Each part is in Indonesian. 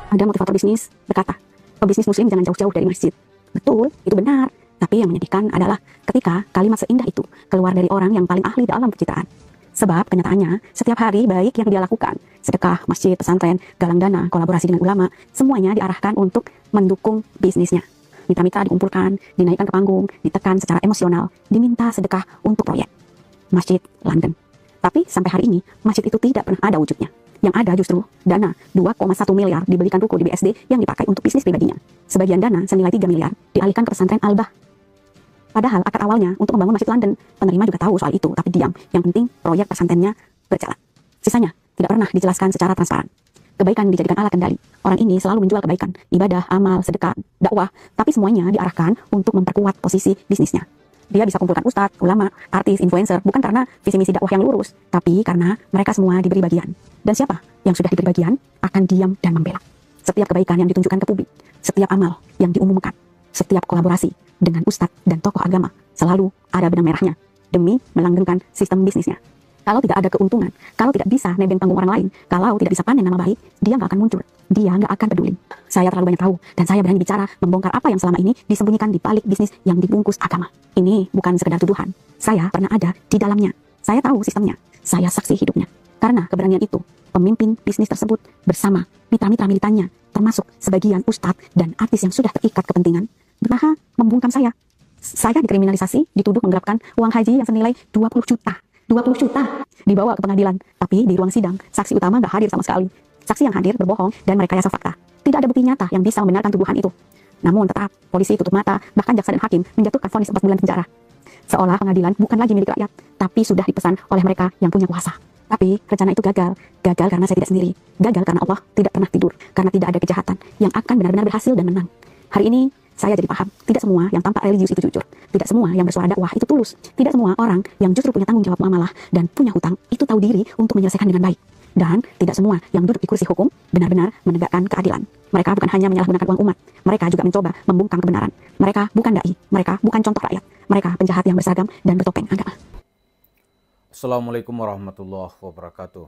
Ada motivator bisnis berkata, pebisnis muslim jangan jauh-jauh dari masjid. Betul, itu benar. Tapi yang menyedihkan adalah ketika kalimat seindah itu keluar dari orang yang paling ahli dalam pencitraan. Sebab kenyataannya, setiap hari baik yang dia lakukan, sedekah, masjid, pesantren, galang dana, kolaborasi dengan ulama, semuanya diarahkan untuk mendukung bisnisnya. Mitra-mitra dikumpulkan, dinaikkan ke panggung, ditekan secara emosional, diminta sedekah untuk proyek Masjid London. Tapi sampai hari ini, masjid itu tidak pernah ada wujudnya. Yang ada justru dana 2,1 miliar dibelikan ruko di BSD yang dipakai untuk bisnis pribadinya. Sebagian dana senilai 3 miliar dialihkan ke pesantren Al-Bah. Padahal akad awalnya untuk membangun Masjid London, penerima juga tahu soal itu, tapi diam. Yang penting proyek pesantrennya berjalan. Sisanya tidak pernah dijelaskan secara transparan. Kebaikan dijadikan alat kendali. Orang ini selalu menjual kebaikan, ibadah, amal, sedekah, dakwah, tapi semuanya diarahkan untuk memperkuat posisi bisnisnya. Dia bisa kumpulkan ustadz, ulama, artis, influencer, bukan karena visi misi dakwah yang lurus, tapi karena mereka semua diberi bagian. Dan siapa yang sudah diberi bagian akan diam dan membela. Setiap kebaikan yang ditunjukkan ke publik, setiap amal yang diumumkan, setiap kolaborasi dengan ustadz dan tokoh agama selalu ada benang merahnya demi melanggengkan sistem bisnisnya. Kalau tidak ada keuntungan, kalau tidak bisa nebeng panggung orang lain, kalau tidak bisa panen nama baik, dia nggak akan muncul. Dia nggak akan peduli. Saya terlalu banyak tahu, dan saya berani bicara membongkar apa yang selama ini disembunyikan di balik bisnis yang dibungkus agama. Ini bukan sekedar tuduhan. Saya pernah ada di dalamnya. Saya tahu sistemnya. Saya saksi hidupnya. Karena keberanian itu, pemimpin bisnis tersebut bersama mitra-mitra militannya, termasuk sebagian ustadz dan artis yang sudah terikat kepentingan, berusaha membungkam saya. Saya dikriminalisasi, dituduh menggelapkan uang haji yang senilai 20 juta. 20 juta dibawa ke pengadilan, tapi di ruang sidang saksi utama nggak hadir sama sekali. Saksi yang hadir berbohong dan merekayasa fakta. Tidak ada bukti nyata yang bisa membenarkan tuduhan itu. Namun tetap polisi tutup mata, bahkan jaksa dan hakim menjatuhkan vonis 4 bulan penjara. Seolah pengadilan bukan lagi milik rakyat, tapi sudah dipesan oleh mereka yang punya kuasa. Tapi rencana itu gagal. Gagal karena saya tidak sendiri. Gagal karena Allah tidak pernah tidur, karena tidak ada kejahatan yang akan benar-benar berhasil dan menang. Hari ini saya jadi paham, tidak semua yang tampak religius itu jujur. Tidak semua yang bersuara dakwah itu tulus. Tidak semua orang yang justru punya tanggung jawab muamalah dan punya hutang itu tahu diri untuk menyelesaikan dengan baik. Dan tidak semua yang duduk di kursi hukum benar-benar menegakkan keadilan. Mereka bukan hanya menyalahgunakan uang umat. Mereka juga mencoba membungkam kebenaran. Mereka bukan dai. Mereka bukan contoh rakyat. Mereka penjahat yang berseragam dan bertopeng agama. Assalamualaikum warahmatullahi wabarakatuh.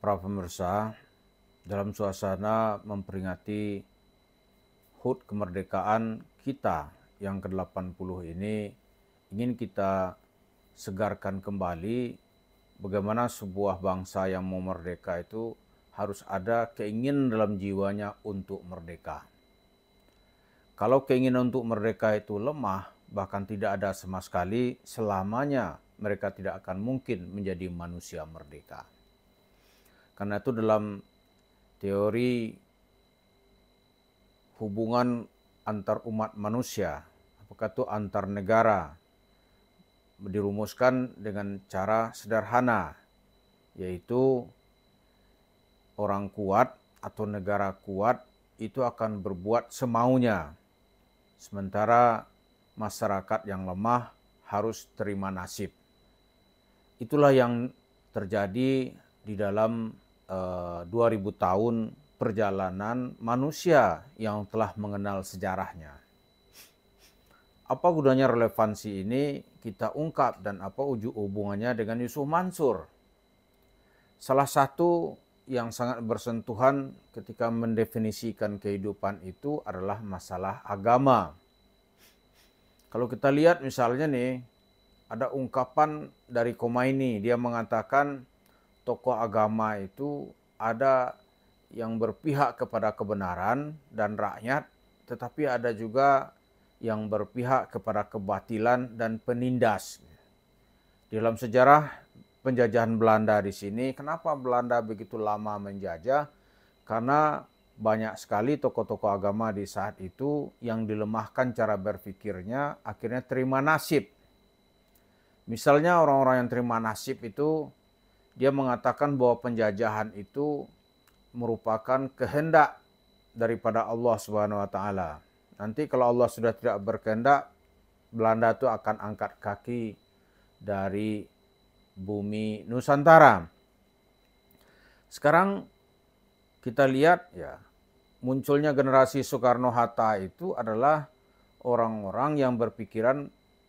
Para pemirsa, dalam suasana memperingati HUT kemerdekaan kita yang ke-80 ini, ingin kita segarkan kembali bagaimana sebuah bangsa yang mau merdeka itu harus ada keinginan dalam jiwanya untuk merdeka. Kalau keinginan untuk merdeka itu lemah, bahkan tidak ada sama sekali, selamanya mereka tidak akan mungkin menjadi manusia merdeka. Karena itu dalam teori hubungan antar umat manusia, apakah itu antar negara, dirumuskan dengan cara sederhana, yaitu orang kuat atau negara kuat itu akan berbuat semaunya, sementara masyarakat yang lemah harus terima nasib. Itulah yang terjadi di dalam 2000 tahun perjalanan manusia yang telah mengenal sejarahnya. Apa gunanya relevansi ini kita ungkap dan apa hubungannya dengan Yusuf Mansur? Salah satu yang sangat bersentuhan ketika mendefinisikan kehidupan itu adalah masalah agama. Kalau kita lihat misalnya nih, ada ungkapan dari Khomeini, dia mengatakan tokoh agama itu ada yang berpihak kepada kebenaran dan rakyat, tetapi ada juga yang berpihak kepada kebatilan dan penindas. Di dalam sejarah penjajahan Belanda di sini, kenapa Belanda begitu lama menjajah? Karena banyak sekali tokoh-tokoh agama di saat itu yang dilemahkan cara berpikirnya, akhirnya terima nasib. Misalnya orang-orang yang terima nasib itu, dia mengatakan bahwa penjajahan itu merupakan kehendak daripada Allah Subhanahu wa taala. Nanti kalau Allah sudah tidak berkehendak, Belanda itu akan angkat kaki dari bumi Nusantara. Sekarang kita lihat ya, munculnya generasi Soekarno-Hatta itu adalah orang-orang yang berpikiran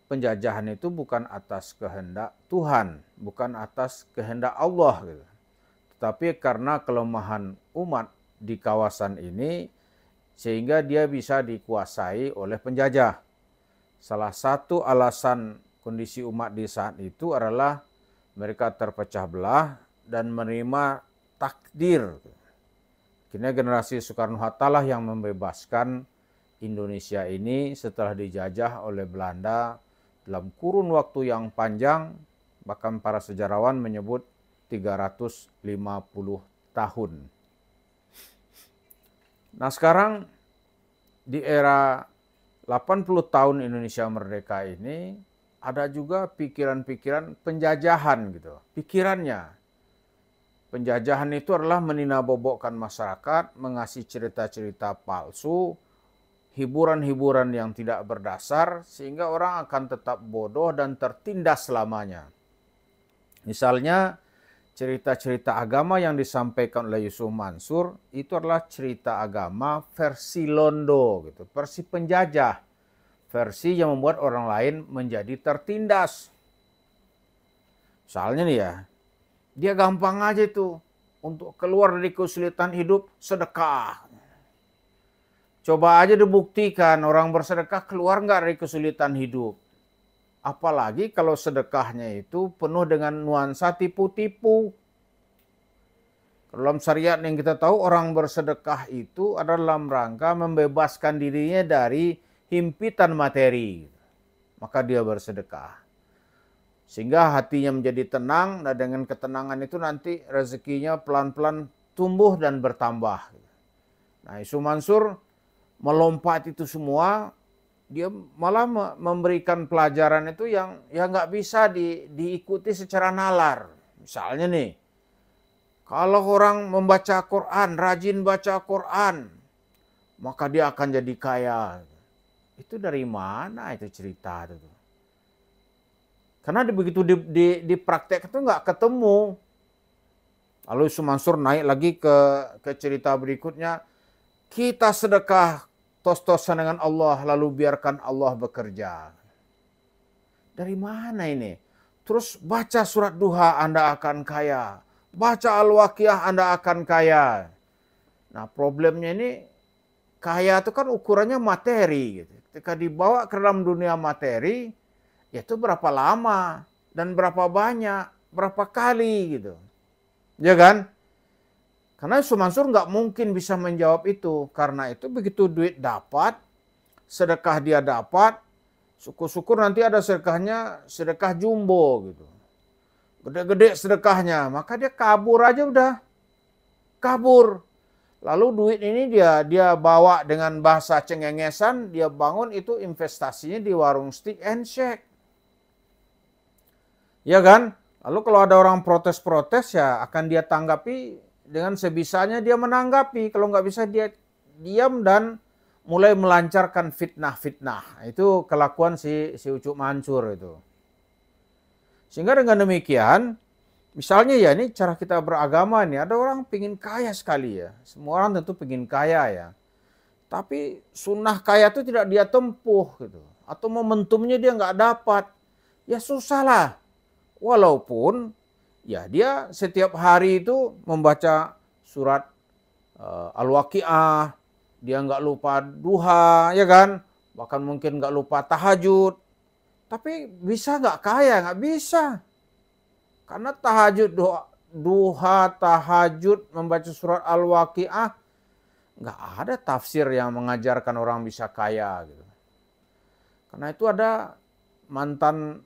penjajahan itu bukan atas kehendak Tuhan, bukan atas kehendak Allah gitu. Tapi karena kelemahan umat di kawasan ini sehingga dia bisa dikuasai oleh penjajah. Salah satu alasan kondisi umat di saat itu adalah mereka terpecah belah dan menerima takdir. Akhirnya generasi Soekarno-Hatta lah yang membebaskan Indonesia ini setelah dijajah oleh Belanda dalam kurun waktu yang panjang, bahkan para sejarawan menyebut 350 tahun. Nah sekarang di era 80 tahun Indonesia merdeka ini ada juga pikiran-pikiran penjajahan gitu. Pikirannya penjajahan itu adalah meninabobokkan masyarakat, mengasih cerita-cerita palsu, hiburan-hiburan yang tidak berdasar sehingga orang akan tetap bodoh dan tertindas selamanya. Misalnya cerita-cerita agama yang disampaikan oleh Yusuf Mansur itu adalah cerita agama versi Londo gitu, versi penjajah, versi yang membuat orang lain menjadi tertindas. Misalnya nih ya, dia gampang aja itu untuk keluar dari kesulitan hidup sedekah. Coba aja dibuktikan orang bersedekah keluar nggak dari kesulitan hidup. Apalagi kalau sedekahnya itu penuh dengan nuansa tipu-tipu. Dalam syariat yang kita tahu orang bersedekah itu adalah dalam rangka membebaskan dirinya dari himpitan materi. Maka dia bersedekah. Sehingga hatinya menjadi tenang dan dengan ketenangan itu nanti rezekinya pelan-pelan tumbuh dan bertambah. Nah Yusuf Mansur melompat itu semua, dia malah memberikan pelajaran itu yang nggak bisa diikuti secara nalar. Misalnya nih, kalau orang membaca Quran, rajin baca Quran, maka dia akan jadi kaya. Itu dari mana itu cerita itu? Karena begitu dipraktek itu nggak ketemu. Lalu Yusuf Mansur naik lagi ke cerita berikutnya, kita sedekah tos-tosan dengan Allah, lalu biarkan Allah bekerja. Dari mana ini? Terus baca surat duha Anda akan kaya. Baca Al-Waqiah Anda akan kaya. Nah problemnya ini, kaya itu kan ukurannya materi. Gitu. Ketika dibawa ke dalam dunia materi, itu berapa lama dan berapa banyak, berapa kali gitu. Ya kan? Karena Yusuf Mansur nggak mungkin bisa menjawab itu. Karena itu begitu duit dapat, sedekah dia dapat, syukur-syukur nanti ada sedekahnya, sedekah jumbo gitu. Gede-gede sedekahnya, maka dia kabur aja udah. Kabur. Lalu duit ini dia bawa dengan bahasa cengengesan, dia bangun itu investasinya di warung steak and shake. Ya kan? Lalu kalau ada orang protes-protes ya akan dia tanggapi dengan sebisanya dia menanggapi. Kalau nggak bisa dia diam dan mulai melancarkan fitnah-fitnah. Itu kelakuan si Ucup Mansur itu. Sehingga dengan demikian, misalnya ya ini cara kita beragama nih. Ada orang pingin kaya sekali ya. Semua orang tentu pingin kaya ya. Tapi sunnah kaya itu tidak dia tempuh gitu. Atau momentumnya dia nggak dapat. Ya susah lah. Walaupun ya dia setiap hari itu membaca surat Al-Waqiah, dia nggak lupa duha, ya kan? Bahkan mungkin nggak lupa tahajud. Tapi bisa nggak kaya? Nggak bisa. Karena tahajud, duha, tahajud, membaca surat Al-Waqiah, nggak ada tafsir yang mengajarkan orang bisa kaya. Gitu. Karena itu ada mantan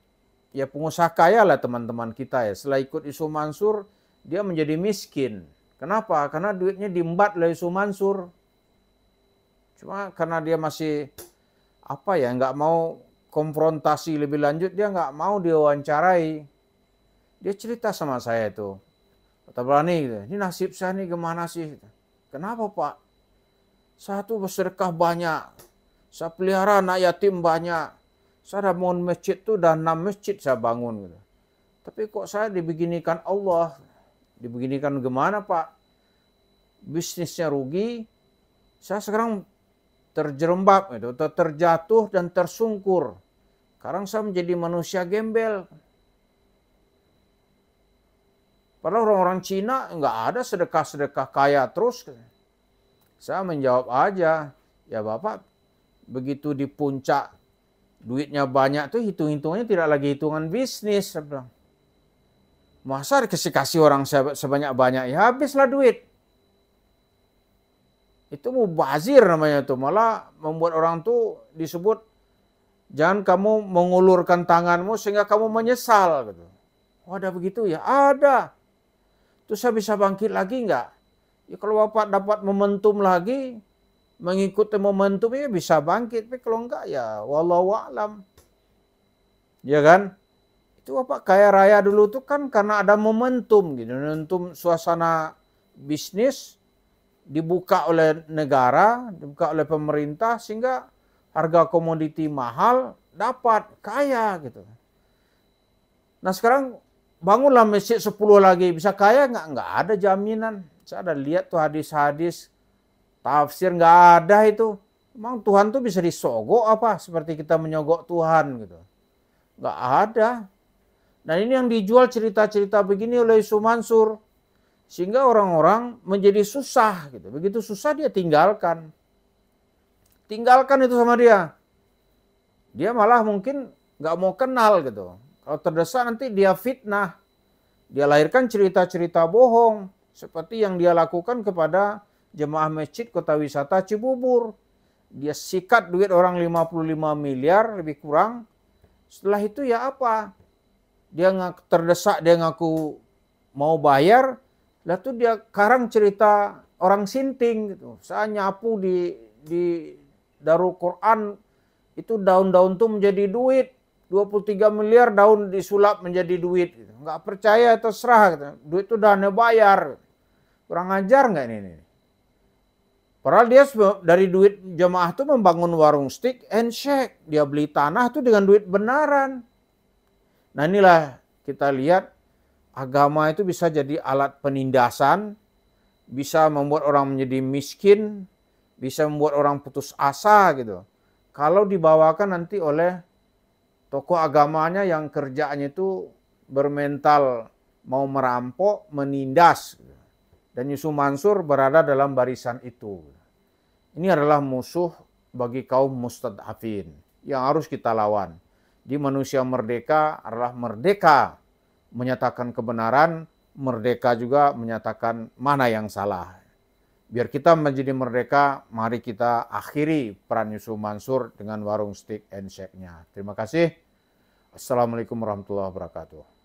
ya pengusaha kaya lah teman-teman kita ya. Setelah ikut Yusuf Mansur, dia menjadi miskin. Kenapa? Karena duitnya diembat oleh Yusuf Mansur. Cuma karena dia masih nggak mau konfrontasi lebih lanjut, dia nggak mau diwawancarai. Dia cerita sama saya itu. Kata berani, gitu, ini nasib saya nih gimana sih? Kenapa Pak? Saya tuh bersedekah banyak. Saya pelihara anak yatim banyak. Saya udah bangun masjid tuh, udah 6 masjid saya bangun. Gitu. Tapi kok saya dibeginikan Allah? Dibeginikan gimana Pak? Bisnisnya rugi. Saya sekarang terjerembab, gitu, terjatuh dan tersungkur. Sekarang saya menjadi manusia gembel. Padahal orang-orang Cina nggak ada sedekah-sedekah kaya terus. Saya menjawab aja, ya Bapak begitu di puncak duitnya banyak tuh hitung-hitungannya tidak lagi hitungan bisnis. Saya bilang, masa kasih orang sebanyak-banyak, ya habislah duit. Itu mubazir namanya tuh, malah membuat orang tuh disebut, jangan kamu mengulurkan tanganmu sehingga kamu menyesal. Gitu. Oh ada begitu ya? Ada. Terus saya bisa bangkit lagi enggak? Ya kalau Bapak dapat momentum lagi, mengikuti momentum ya bisa bangkit. Tapi kalau enggak ya wallahu a'lam. Ya kan? Itu Bapak kaya raya dulu tuh kan karena ada momentum gitu. Momentum suasana bisnis dibuka oleh negara, dibuka oleh pemerintah sehingga harga komoditi mahal, dapat kaya gitu. Nah sekarang bangunlah masjid 10 lagi, bisa kaya nggak? Nggak ada jaminan. Saya ada lihat tuh hadis-hadis, tafsir nggak ada itu. Emang Tuhan tuh bisa disogok apa? Seperti kita menyogok Tuhan gitu. Nggak ada. Nah ini yang dijual cerita-cerita begini oleh Yusuf Mansur. Sehingga orang-orang menjadi susah gitu. Begitu susah dia tinggalkan. Tinggalkan itu sama dia. Dia malah mungkin nggak mau kenal gitu. Kalau terdesak nanti dia fitnah. Dia lahirkan cerita-cerita bohong. Seperti yang dia lakukan kepada jemaah masjid kota wisata Cibubur. Dia sikat duit orang 55 miliar lebih kurang. Setelah itu ya apa? Dia terdesak, dia ngaku mau bayar. Lah tuh dia karang cerita orang Sinting gitu. Saya nyapu di Darul Quran itu daun-daun tuh menjadi duit. 23 miliar daun disulap menjadi duit. Gitu. Nggak percaya terserah. Gitu. Duit itu udah bayar. Kurang ajar nggak ini? Padahal dia dari duit jemaah itu membangun warung steak and shake. Dia beli tanah tuh dengan duit benaran. Nah inilah kita lihat agama itu bisa jadi alat penindasan. Bisa membuat orang menjadi miskin. Bisa membuat orang putus asa gitu. Kalau dibawakan nanti oleh tokoh agamanya yang kerjaannya itu bermental mau merampok, menindas. Dan Yusuf Mansur berada dalam barisan itu. Ini adalah musuh bagi kaum mustad'afin yang harus kita lawan. Di manusia merdeka adalah merdeka menyatakan kebenaran, merdeka juga menyatakan mana yang salah. Biar kita menjadi merdeka, mari kita akhiri peran Yusuf Mansur dengan warung steak and shake-nya. Terima kasih. Assalamualaikum warahmatullahi wabarakatuh.